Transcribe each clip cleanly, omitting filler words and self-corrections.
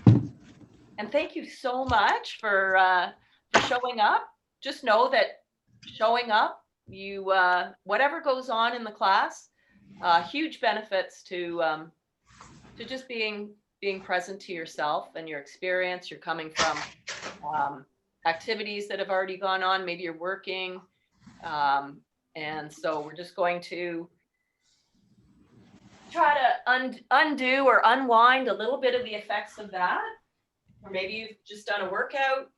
And thank you so much for showing up. Just know that showing up, you whatever goes on in the class, huge benefits to just being present to yourself and your experience. You're coming from activities that have already gone on. Maybe you're working, and so we're just going to try to undo or unwind a little bit of the effects of that. Or maybe you've just done a workout.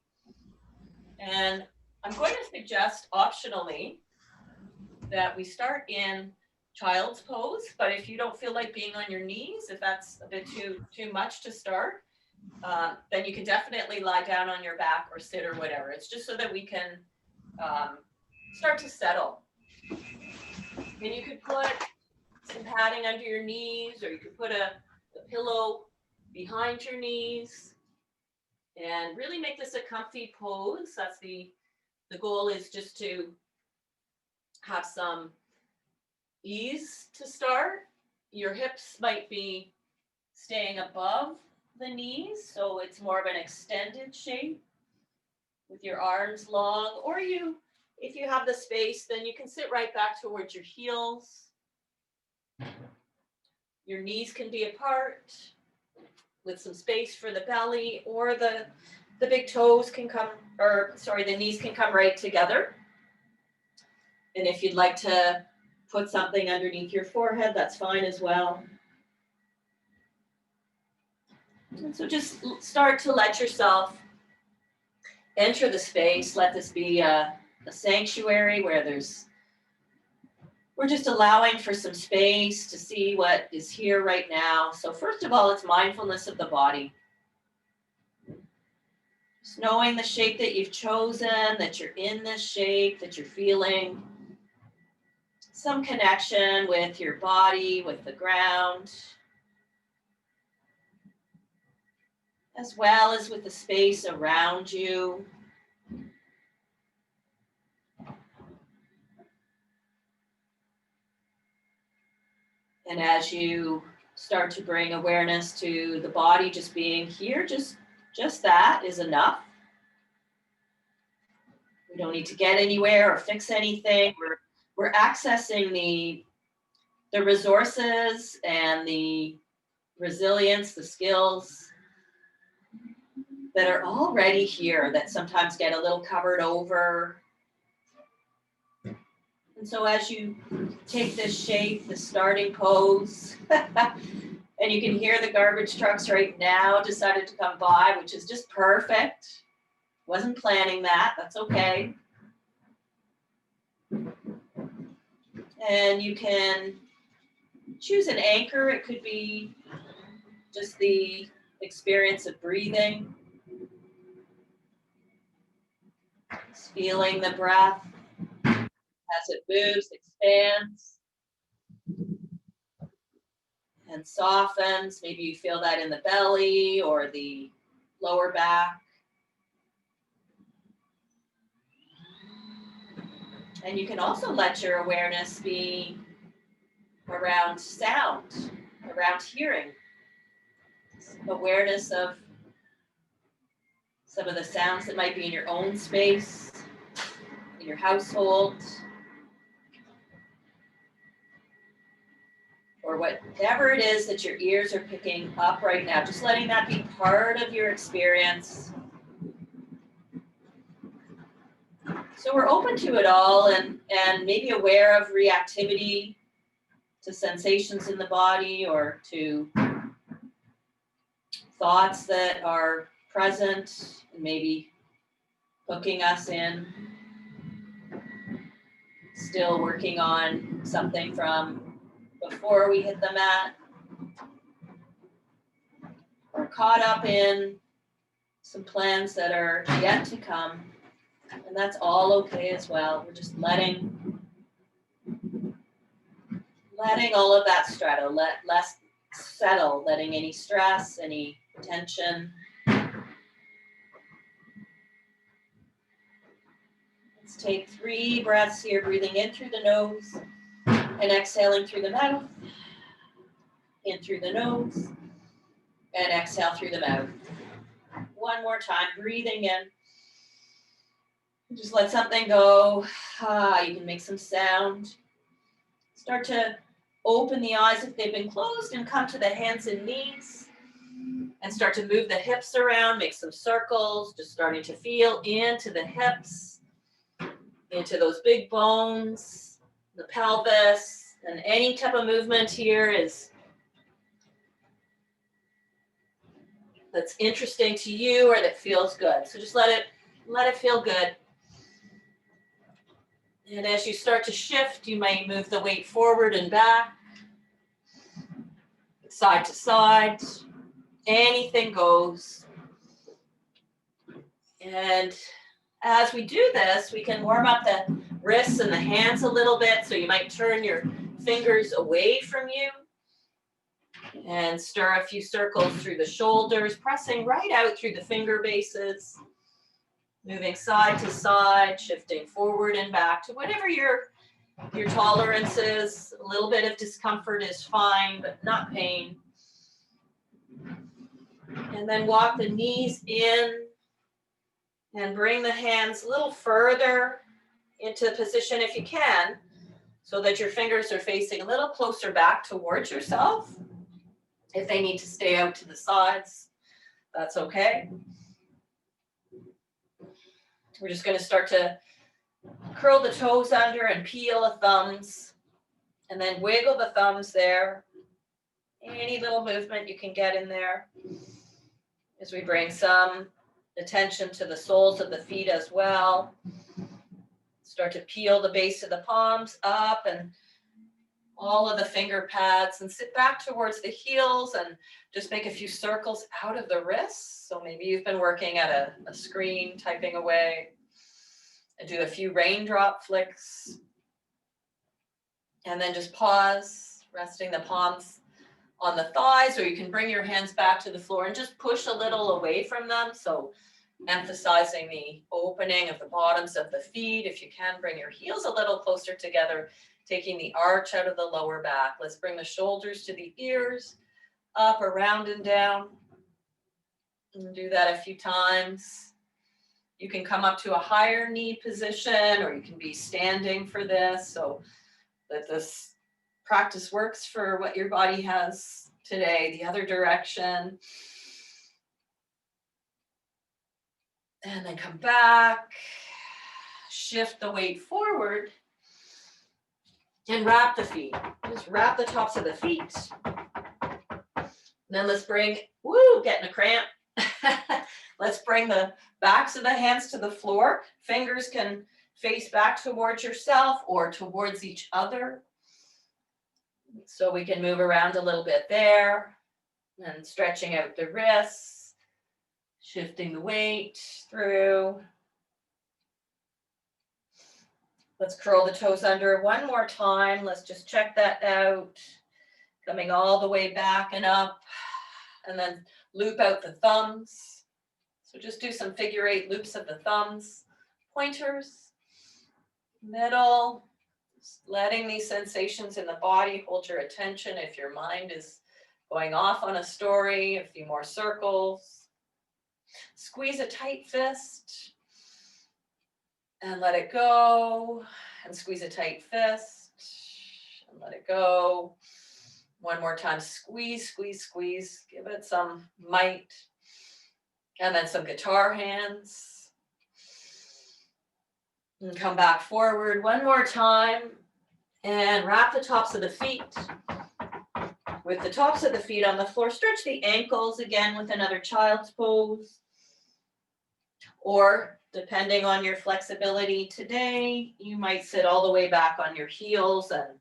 And I'm going to suggest optionally that we start in child's pose, but if you don't feel like being on your knees, if that's a bit too much to start, then you can definitely lie down on your back or sit or whatever. It's just so that we can start to settle. And you could put some padding under your knees, or you could put a pillow behind your knees and really make this a comfy pose. That's the goal, is just to have some ease to start. Your hips might be staying above the knees, so it's more of an extended shape with your arms long, or if you have the space, then you can sit right back towards your heels. Your knees can be apart with some space for the belly, or the big toes can come, the knees can come right together. And if you'd like to put something underneath your forehead, that's fine as well. And so just start to let yourself enter the space. Let this be a sanctuary where we're just allowing for some space to see what is here right now. So first of all, it's mindfulness of the body. Just knowing the shape that you've chosen, that you're in this shape, that you're feeling some connection with your body, with the ground, as well as with the space around you. And as you start to bring awareness to the body just being here, just that is enough. We don't need to get anywhere or fix anything. We're accessing the resources and the resilience, the skills that are already here, that sometimes get a little covered over. And so as you take this shape, the starting pose, and you can hear the garbage trucks right now decided to come by, which is just perfect. Wasn't planning that, that's okay. And you can choose an anchor. It could be just the experience of breathing. Just feeling the breath as it moves, expands, and softens. Maybe you feel that in the belly or the lower back. And you can also let your awareness be around sound, around hearing. Awareness of some of the sounds that might be in your own space, in your household, or whatever it is that your ears are picking up right now. Just letting that be part of your experience. So we're open to it all, and maybe aware of reactivity to sensations in the body or to thoughts that are present and maybe hooking us in. Still working on something from before we hit the mat. Or caught up in some plans that are yet to come. And that's all okay as well. We're just letting all of that straddle, less settle, letting any stress, any tension. Let's take 3 breaths here, breathing in through the nose and exhaling through the mouth. In through the nose and exhale through the mouth. one more time, breathing in. Just let something go. You can make some sound. Start to open the eyes if they've been closed and come to the hands and knees. And start to move the hips around, make some circles, just starting to feel into the hips, into those big bones, the pelvis, and any type of movement here that's interesting to you or that feels good. So just let it feel good. And as you start to shift, you might move the weight forward and back, side to side. Anything goes. And as we do this, we can warm up the wrists and the hands a little bit. So you might turn your fingers away from you and stir a few circles through the shoulders, pressing right out through the finger bases, moving side to side, shifting forward and back to whatever your tolerance is. A little bit of discomfort is fine, but not pain. And then walk the knees in and bring the hands a little further into position if you can, so that your fingers are facing a little closer back towards yourself. If they need to stay out to the sides, that's okay. We're just going to start to curl the toes under and peel the thumbs, and then wiggle the thumbs there. Any little movement you can get in there as we bring some attention to the soles of the feet as well. Start to peel the base of the palms up and all of the finger pads, and sit back towards the heels and just make a few circles out of the wrists. So maybe you've been working at a screen, typing away, and do a few raindrop flicks. And then just pause, resting the palms on the thighs, or you can bring your hands back to the floor and just push a little away from them. So emphasizing the opening of the bottoms of the feet. If you can, bring your heels a little closer together, taking the arch out of the lower back. Let's bring the shoulders to the ears, up, around, and down. And do that a few times. You can come up to a higher knee position, or you can be standing for this, so that this practice works for what your body has today. The other direction. And then come back, shift the weight forward, and wrap the feet. Just wrap the tops of the feet. And then let's bring, getting a cramp. Let's bring the backs of the hands to the floor. Fingers can face back towards yourself or towards each other. So we can move around a little bit there, and stretching out the wrists. Shifting the weight through. Let's curl the toes under one more time. Let's just check that out. Coming all the way back and up, and then loop out the thumbs. So just do some figure 8 loops of the thumbs, pointers, middle, just letting these sensations in the body hold your attention. If your mind is going off on a story, a few more circles. Squeeze a tight fist and let it go, and squeeze a tight fist and let it go. One more time, squeeze, squeeze, squeeze. Give it some might. And then some guitar hands. And come back forward one more time, and wrap the tops of the feet. With the tops of the feet on the floor, stretch the ankles again with another child's pose. Or depending on your flexibility today, you might sit all the way back on your heels and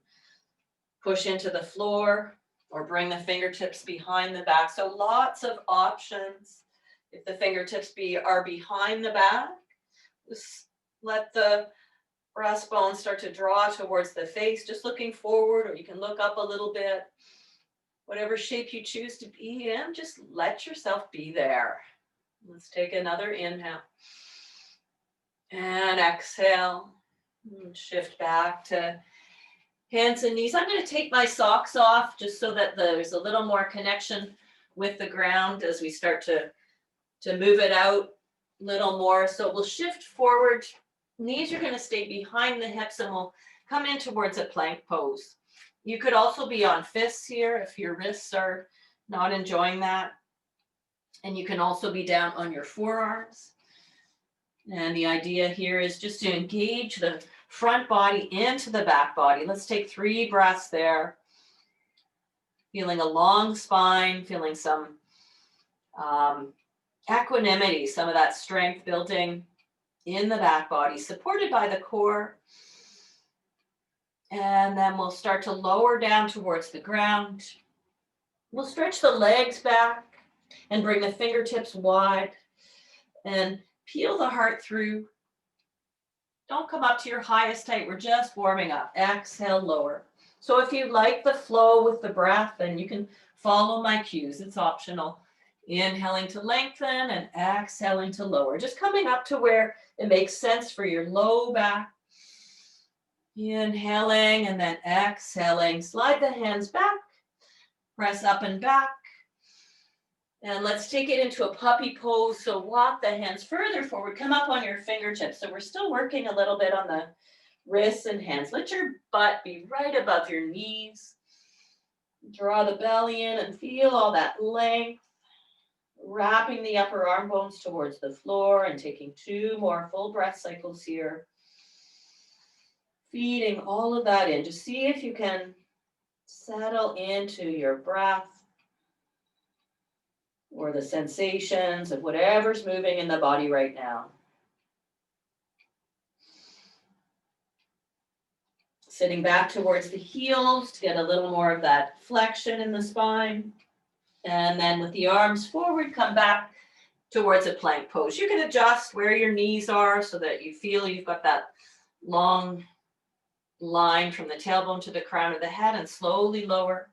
push into the floor, or bring the fingertips behind the back. So lots of options. If the fingertips are behind the back, just let the breastbone start to draw towards the face, just looking forward, or you can look up a little bit. Whatever shape you choose to be in, just let yourself be there. Let's take another inhale. And exhale. And shift back to hands and knees. I'm going to take my socks off just so that there's a little more connection with the ground as we start to to move it out a little more. So we'll shift forward. Knees are going to stay behind the hips and we'll come in towards a plank pose. You could also be on fists here if your wrists are not enjoying that. And you can also be down on your forearms. And the idea here is just to engage the front body into the back body. Let's take 3 breaths there. Feeling a long spine, feeling some equanimity, some of that strength building in the back body, supported by the core. And then we'll start to lower down towards the ground. We'll stretch the legs back and bring the fingertips wide and peel the heart through. Don't come up to your highest height. We're just warming up. Exhale, lower. So if you like the flow with the breath, then you can follow my cues. It's optional. Inhaling to lengthen and exhaling to lower. Just coming up to where it makes sense for your low back. Inhaling and then exhaling. Slide the hands back. Press up and back. And let's take it into a puppy pose. So walk the hands further forward. Come up on your fingertips. So we're still working a little bit on the wrists and hands. Let your butt be right above your knees. Draw the belly in and feel all that length. Wrapping the upper arm bones towards the floor and taking 2 more full breath cycles here. Feeding all of that in. Just see if you can settle into your breath or the sensations of whatever's moving in the body right now. Sitting back towards the heels to get a little more of that flexion in the spine. And then with the arms forward, come back towards a plank pose. You can adjust where your knees are so that you feel you've got that long line from the tailbone to the crown of the head, and slowly lower.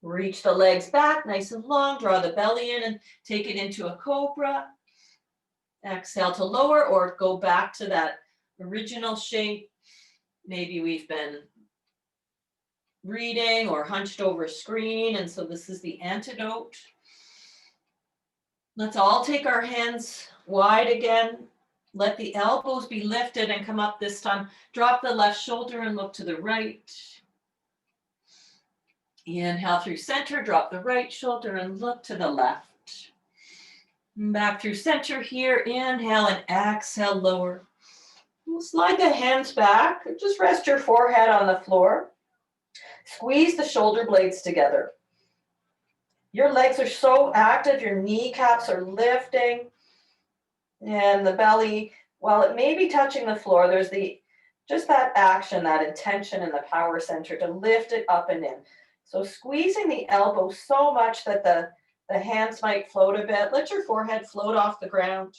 Reach the legs back nice and long, draw the belly in and take it into a cobra. Exhale to lower or go back to that original shape. Maybe we've been reading or hunched over a screen, and so this is the antidote. Let's all take our hands wide again. Let the elbows be lifted and come up this time. Drop the left shoulder and look to the right. Inhale through center, drop the right shoulder and look to the left. Back through center here, inhale and exhale, lower. We'll slide the hands back, just rest your forehead on the floor. Squeeze the shoulder blades together. Your legs are so active, your kneecaps are lifting, and the belly, while it may be touching the floor, there's just that action, that intention in the power center to lift it up and in. So squeezing the elbow so much that the hands might float a bit. Let your forehead float off the ground.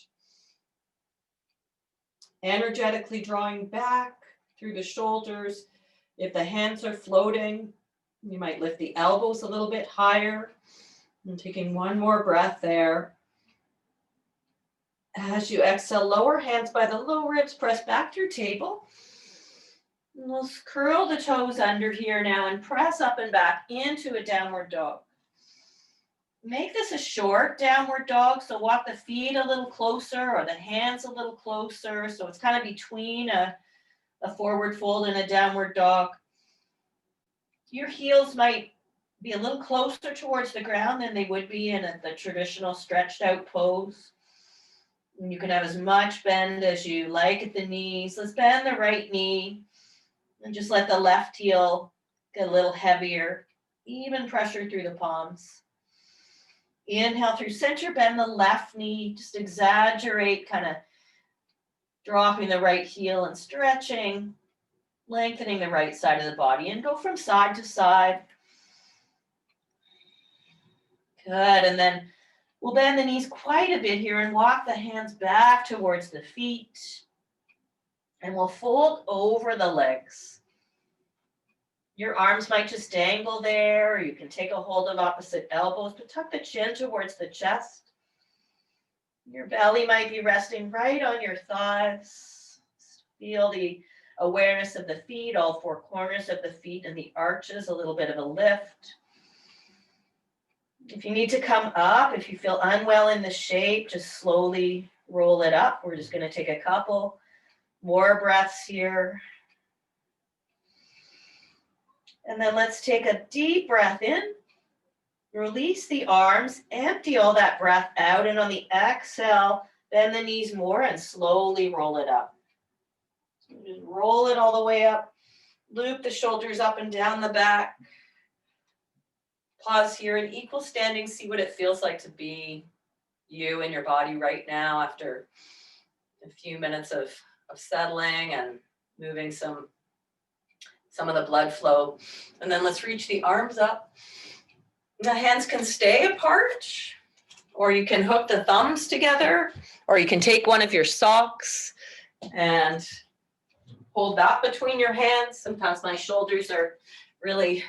Energetically drawing back through the shoulders. If the hands are floating, you might lift the elbows a little bit higher. And taking 1 more breath there. As you exhale, lower hands by the low ribs, press back through table. And we'll curl the toes under here now and press up and back into a downward dog. Make this a short downward dog, so walk the feet a little closer or the hands a little closer. So it's kind of between a forward fold and a downward dog. Your heels might be a little closer towards the ground than they would be in the traditional stretched out pose. And you can have as much bend as you like at the knees. Let's bend the right knee and just let the left heel get a little heavier. Even pressure through the palms. Inhale through center, bend the left knee, just exaggerate, kind of dropping the right heel and stretching, lengthening the right side of the body, and go from side to side. Good, and then we'll bend the knees quite a bit here and walk the hands back towards the feet. And we'll fold over the legs. Your arms might just dangle there, or you can take a hold of opposite elbows, but tuck the chin towards the chest. Your belly might be resting right on your thighs. Feel the awareness of the feet, all 4 corners of the feet and the arches, a little bit of a lift. If you need to come up, if you feel unwell in the shape, just slowly roll it up. We're just going to take a couple more breaths here. And then let's take a deep breath in. Release the arms, empty all that breath out, and on the exhale, bend the knees more and slowly roll it up. So just roll it all the way up. Loop the shoulders up and down the back. Pause here in equal standing. See what it feels like to be you in your body right now after a few minutes of settling and moving some of the blood flow. And then let's reach the arms up. The hands can stay apart, or you can hook the thumbs together, or you can take one of your socks and hold that between your hands. Sometimes my shoulders are really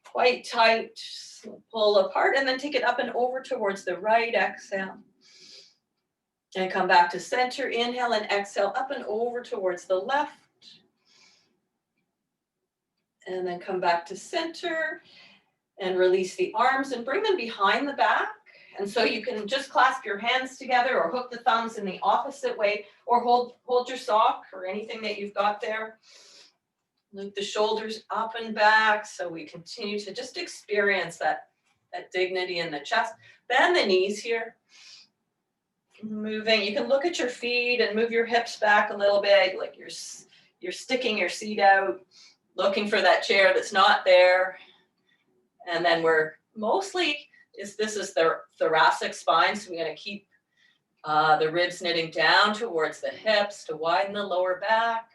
quite tight. Pull apart and then take it up and over towards the right. Exhale. And come back to center. Inhale and exhale up and over towards the left. And then come back to center and release the arms and bring them behind the back. And so you can just clasp your hands together or hook the thumbs in the opposite way, or hold your sock or anything that you've got there. Loop the shoulders up and back so we continue to just experience that dignity in the chest. Bend the knees here. Moving, you can look at your feet and move your hips back a little bit, like you're sticking your seat out, looking for that chair that's not there. And then we're mostly, this is the thoracic spine, so we're going to keep the ribs knitting down towards the hips to widen the lower back.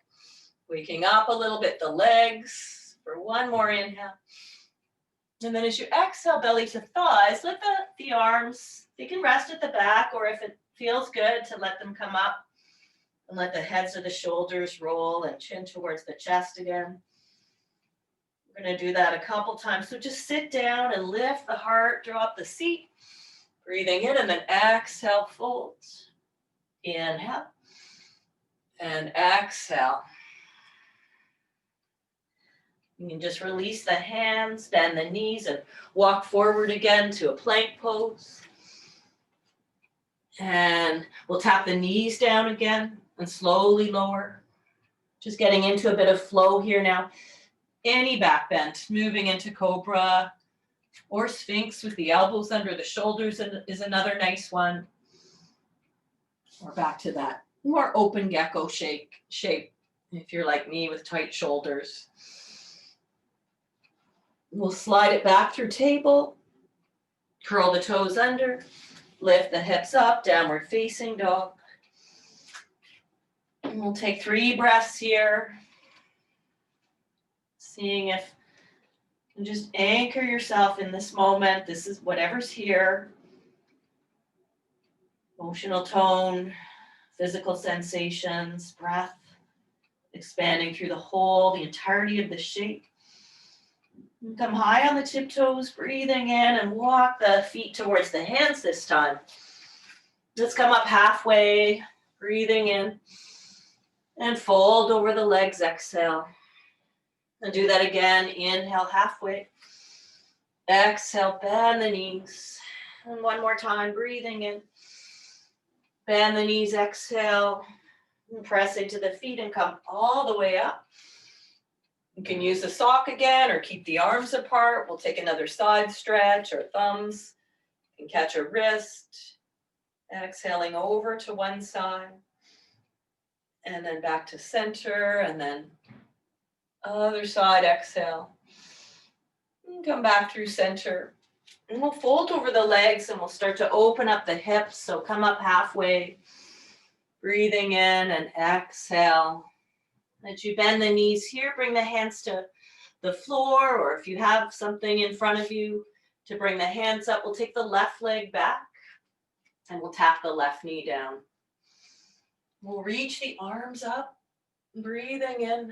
Waking up a little bit the legs for one more inhale. And then as you exhale, belly to thighs, let the arms, they can rest at the back, or if it feels good to let them come up and let the heads of the shoulders roll and chin towards the chest again. We're going to do that a couple times. So just sit down and lift the heart, drop the seat, breathing in, and then exhale, fold. Inhale and exhale. You can just release the hands, bend the knees, and walk forward again to a plank pose. And we'll tap the knees down again and slowly lower. Just getting into a bit of flow here now. Any back bend, moving into cobra or sphinx with the elbows under the shoulders is another nice one. Or back to that more open gecko shape if you're like me with tight shoulders. We'll slide it back through table, curl the toes under, lift the hips up, downward facing dog. And we'll take 3 breaths here, seeing if you can just anchor yourself in this moment. This is whatever's here. Emotional tone, physical sensations, breath, expanding through the entirety of the shape. Come high on the tiptoes, breathing in, and walk the feet towards the hands this time. Let's come up halfway, breathing in, and fold over the legs, exhale. And do that again, inhale halfway. Exhale, bend the knees. And one more time, breathing in. Bend the knees, exhale. And press into the feet and come all the way up. You can use the sock again or keep the arms apart. We'll take another side stretch or thumbs. You can catch a wrist. Exhaling over to one side. And then back to center. And then other side, exhale. And come back through center. And we'll fold over the legs and we'll start to open up the hips. So come up halfway. Breathing in and exhale. As you bend the knees here, bring the hands to the floor, or if you have something in front of you to bring the hands up, we'll take the left leg back and we'll tap the left knee down. We'll reach the arms up, breathing in,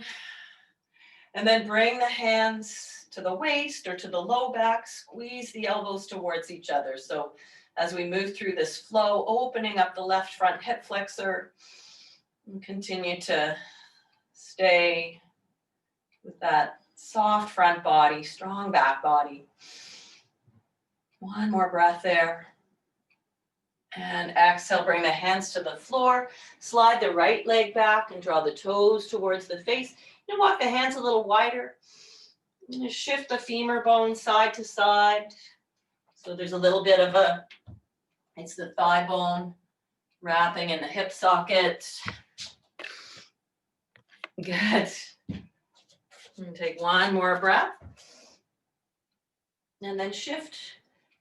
and then bring the hands to the waist or to the low back, squeeze the elbows towards each other. So as we move through this flow, opening up the left front hip flexor, and continue to stay with that soft front body, strong back body. One more breath there. And exhale, bring the hands to the floor. Slide the right leg back and draw the toes towards the face. And walk the hands a little wider. And shift the femur bone side to side. So there's a little bit of it's the thigh bone wrapping in the hip socket. Good. And take one more breath. And then shift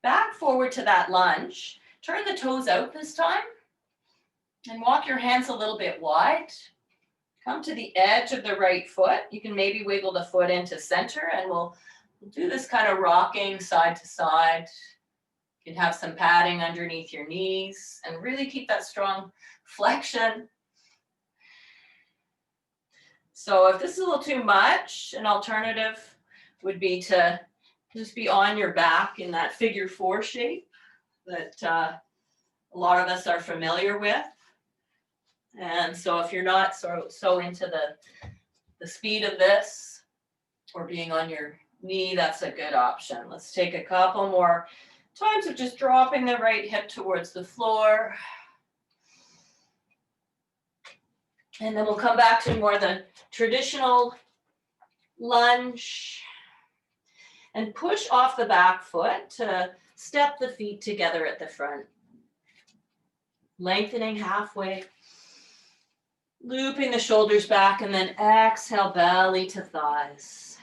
back forward to that lunge. Turn the toes out this time. And walk your hands a little bit wide. Come to the edge of the right foot. You can maybe wiggle the foot into center, and we'll do this kind of rocking side to side. You can have some padding underneath your knees and really keep that strong flexion. So if this is a little too much, an alternative would be to just be on your back in that figure 4 shape that a lot of us are familiar with. And so if you're not so into the speed of this or being on your knee, that's a good option. Let's take a couple more times of just dropping the right hip towards the floor. And then we'll come back to more the traditional lunge and push off the back foot to step the feet together at the front. Lengthening halfway. Looping the shoulders back, and then exhale, belly to thighs.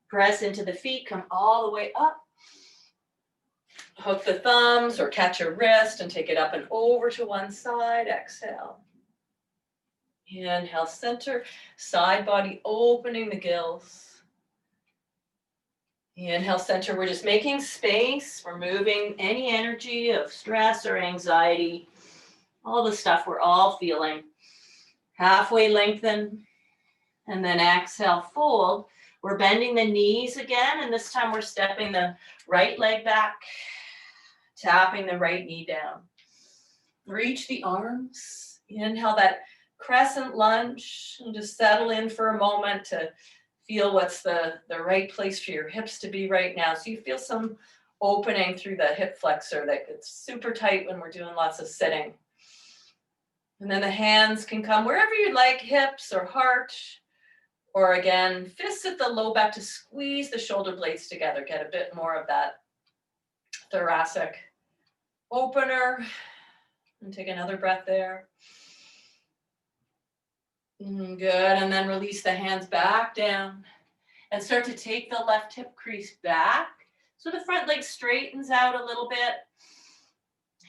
Press into the feet, come all the way up. Hook the thumbs or catch a wrist and take it up and over to one side. Exhale. Inhale, center, side body opening the gills. Inhale, center. We're just making space. We're moving any energy of stress or anxiety, all the stuff we're all feeling. Halfway lengthen, and then exhale, fold. We're bending the knees again, and this time we're stepping the right leg back, tapping the right knee down. Reach the arms. Inhale that crescent lunge, and just settle in for a moment to feel what's the right place for your hips to be right now. So you feel some opening through the hip flexor that gets super tight when we're doing lots of sitting. And then the hands can come wherever you like, hips or heart, or again, fists at the low back to squeeze the shoulder blades together. Get a bit more of that thoracic opener. And take another breath there. Good, and then release the hands back down. And start to take the left hip crease back. So the front leg straightens out a little bit.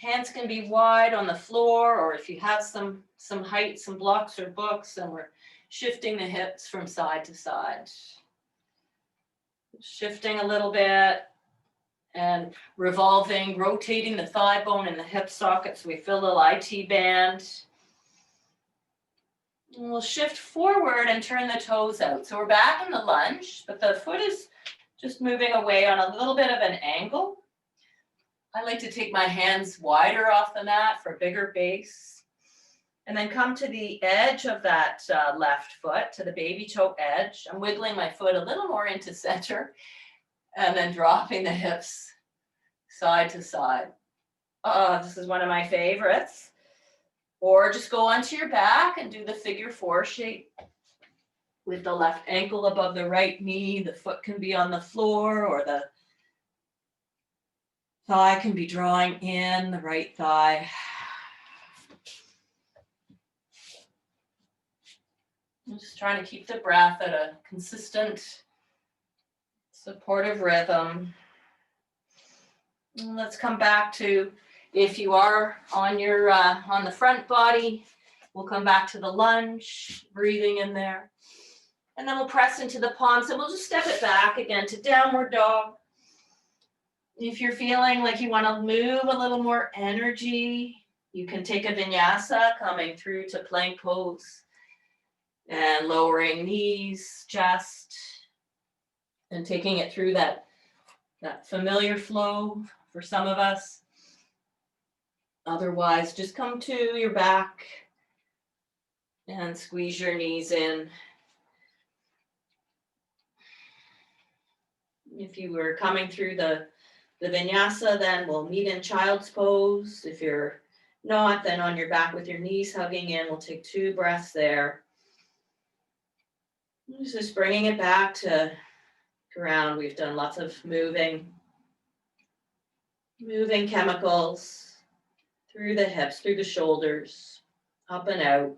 Hands can be wide on the floor, or if you have some height, some blocks or books, and we're shifting the hips from side to side. Shifting a little bit and revolving, rotating the thigh bone and the hip socket so we feel a little IT band. And we'll shift forward and turn the toes out. So we're back in the lunge, but the foot is just moving away on a little bit of an angle. I like to take my hands wider off the mat for a bigger base. And then come to the edge of that left foot, to the baby toe edge. I'm wiggling my foot a little more into center. And then dropping the hips side to side. This is one of my favorites. Or just go onto your back and do the figure 4 shape. With the left ankle above the right knee. The foot can be on the floor, or the thigh can be drawing in, the right thigh. I'm just trying to keep the breath at a consistent, supportive rhythm. And let's come back to, if you are on your on the front body, we'll come back to the lunge, breathing in there. And then we'll press into the palms, and we'll just step it back again to downward dog. If you're feeling like you want to move a little more energy, you can take a vinyasa coming through to plank pose and lowering knees, chest, and taking it through that familiar flow for some of us. Otherwise, just come to your back and squeeze your knees in. If you were coming through the The vinyasa then will meet in child's pose. If you're not, then on your back with your knees hugging in, we'll take 2 breaths there. Just bringing it back to ground. We've done lots of moving chemicals through the hips, through the shoulders, up and out.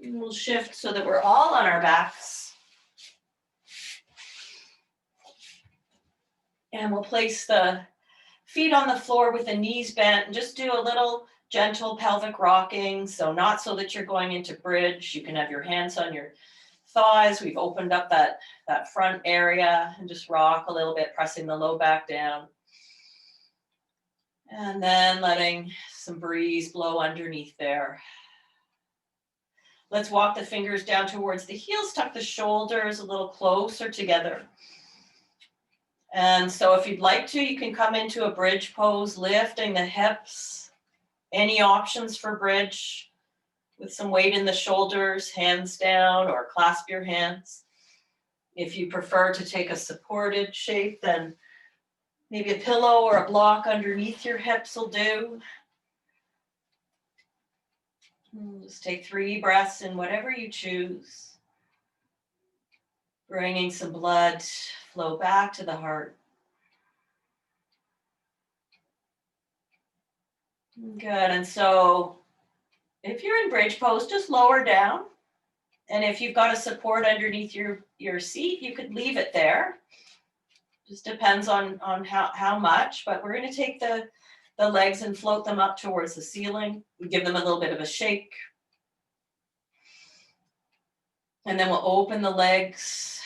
And we'll shift so that we're all on our backs. And we'll place the feet on the floor with the knees bent and just do a little gentle pelvic rocking. So not so that you're going into bridge. You can have your hands on your thighs. We've opened up that front area and just rock a little bit, pressing the low back down. And then letting some breeze blow underneath there. Let's walk the fingers down towards the heels, tuck the shoulders a little closer together. And so if you'd like to, you can come into a bridge pose, lifting the hips. Any options for bridge with some weight in the shoulders, hands down, or clasp your hands. If you prefer to take a supported shape, then maybe a pillow or a block underneath your hips will do. Just take 3 breaths in whatever you choose. Bringing some blood flow back to the heart. Good, and so if you're in bridge pose, just lower down. And if you've got a support underneath your seat, you could leave it there. Just depends on how much, but we're going to take the legs and float them up towards the ceiling. We give them a little bit of a shake. And then we'll open the legs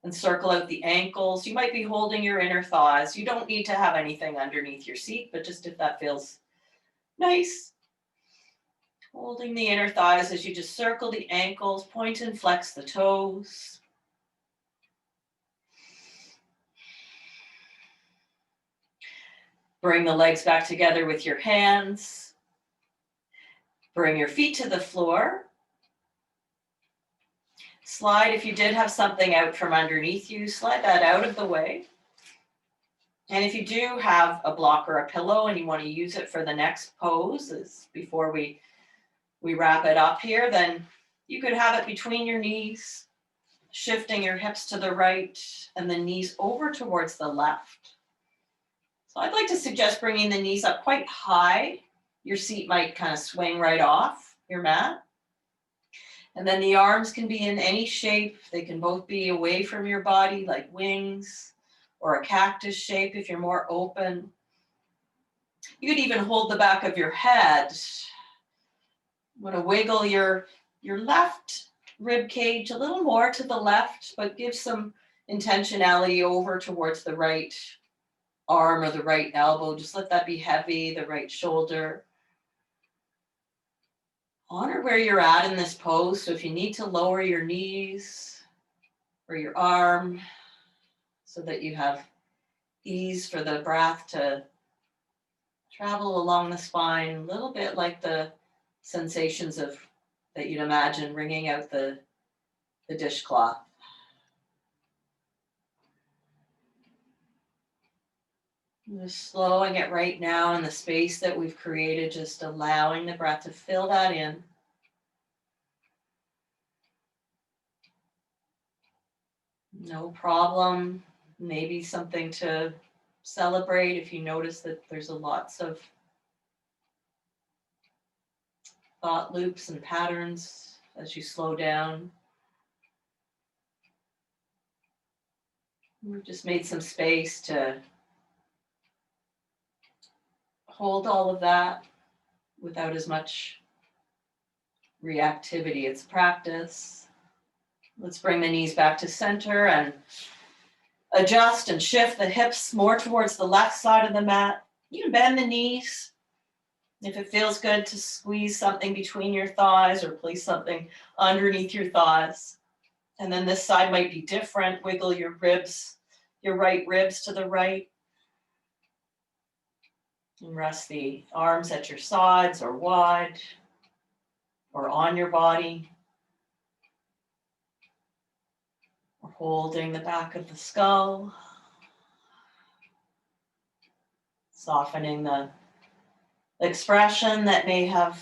and circle out the ankles. You might be holding your inner thighs. You don't need to have anything underneath your seat, but just if that feels nice. Holding the inner thighs as you just circle the ankles, point and flex the toes. Bring the legs back together with your hands. Bring your feet to the floor. Slide, if you did have something out from underneath you, slide that out of the way. And if you do have a block or a pillow and you want to use it for the next pose, before we wrap it up here, then you could have it between your knees, shifting your hips to the right and the knees over towards the left. So I'd like to suggest bringing the knees up quite high. Your seat might kind of swing right off your mat. And then the arms can be in any shape. They can both be away from your body, like wings, or a cactus shape if you're more open. You could even hold the back of your head. You want to wiggle your left rib cage a little more to the left, but give some intentionality over towards the right arm or the right elbow. Just let that be heavy, the right shoulder. Honor where you're at in this pose. So if you need to lower your knees or your arm so that you have ease for the breath to travel along the spine, a little bit like the sensations of that you'd imagine wringing out the dishcloth. Just slowing it right now in the space that we've created, just allowing the breath to fill that in. No problem. Maybe something to celebrate if you notice that there's lots of thought loops and patterns as you slow down. We've just made some space to hold all of that without as much reactivity. It's practice. Let's bring the knees back to center and adjust and shift the hips more towards the left side of the mat. You can bend the knees. If it feels good to squeeze something between your thighs or place something underneath your thighs. And then this side might be different. Wiggle your ribs, your right ribs to the right. And rest the arms at your sides or wide or on your body. Or holding the back of the skull. Softening the expression that may have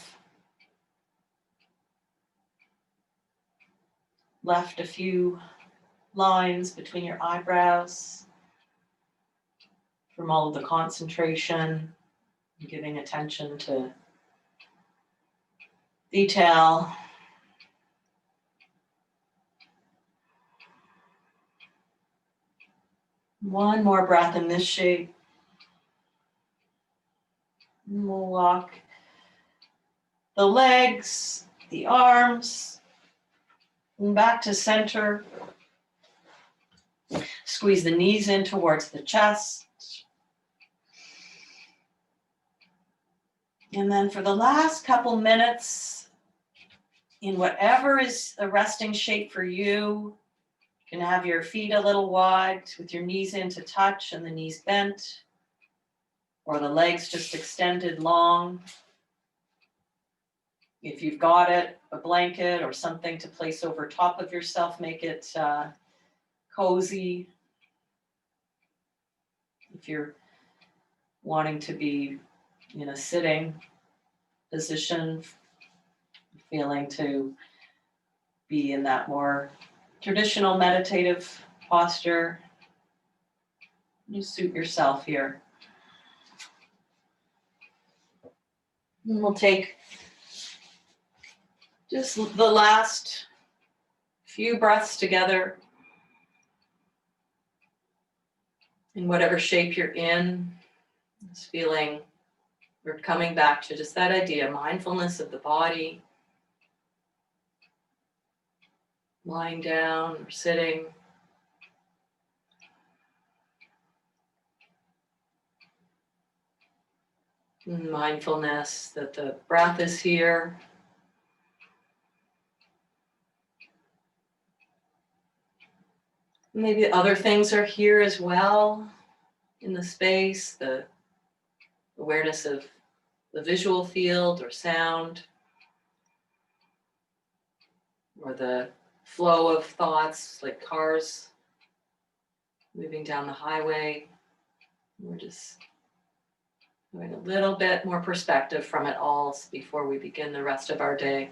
left a few lines between your eyebrows from all of the concentration, giving attention to detail. One more breath in this shape. And we'll walk the legs, the arms, and back to center. Squeeze the knees in towards the chest. And then for the last couple minutes, in whatever is a resting shape for you, you can have your feet a little wide with your knees in to touch and the knees bent, or the legs just extended long. If you've got it, a blanket or something to place over top of yourself, make it cozy. If you're wanting to be in a sitting position, feeling to be in that more traditional meditative posture, you suit yourself here. And we'll take just the last few breaths together in whatever shape you're in, just feeling we're coming back to just that idea, mindfulness of the body, lying down or sitting. Mindfulness that the breath is here. Maybe other things are here as well in the space, the awareness of the visual field or sound, or the flow of thoughts like cars moving down the highway. We're just having a little bit more perspective from it all before we begin the rest of our day.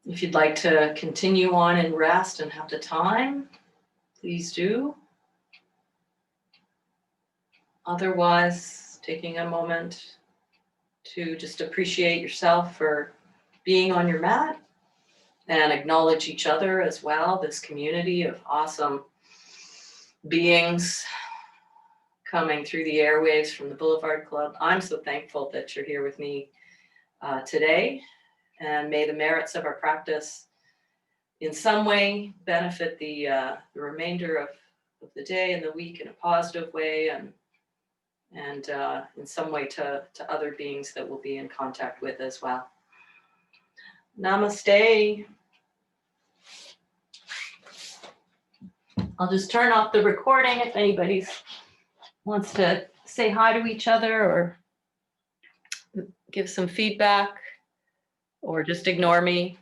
If you'd like to continue on and rest and have the time, please do. Otherwise, taking a moment to just appreciate yourself for being on your mat and acknowledge each other as well, this community of awesome beings coming through the airwaves from the Boulevard Club. I'm so thankful that you're here with me today, and may the merits of our practice in some way benefit the remainder of the day and the week in a positive way, and in some way to other beings that we'll be in contact with as well. Namaste. I'll just turn off the recording if anybody wants to say hi to each other or give some feedback or just ignore me.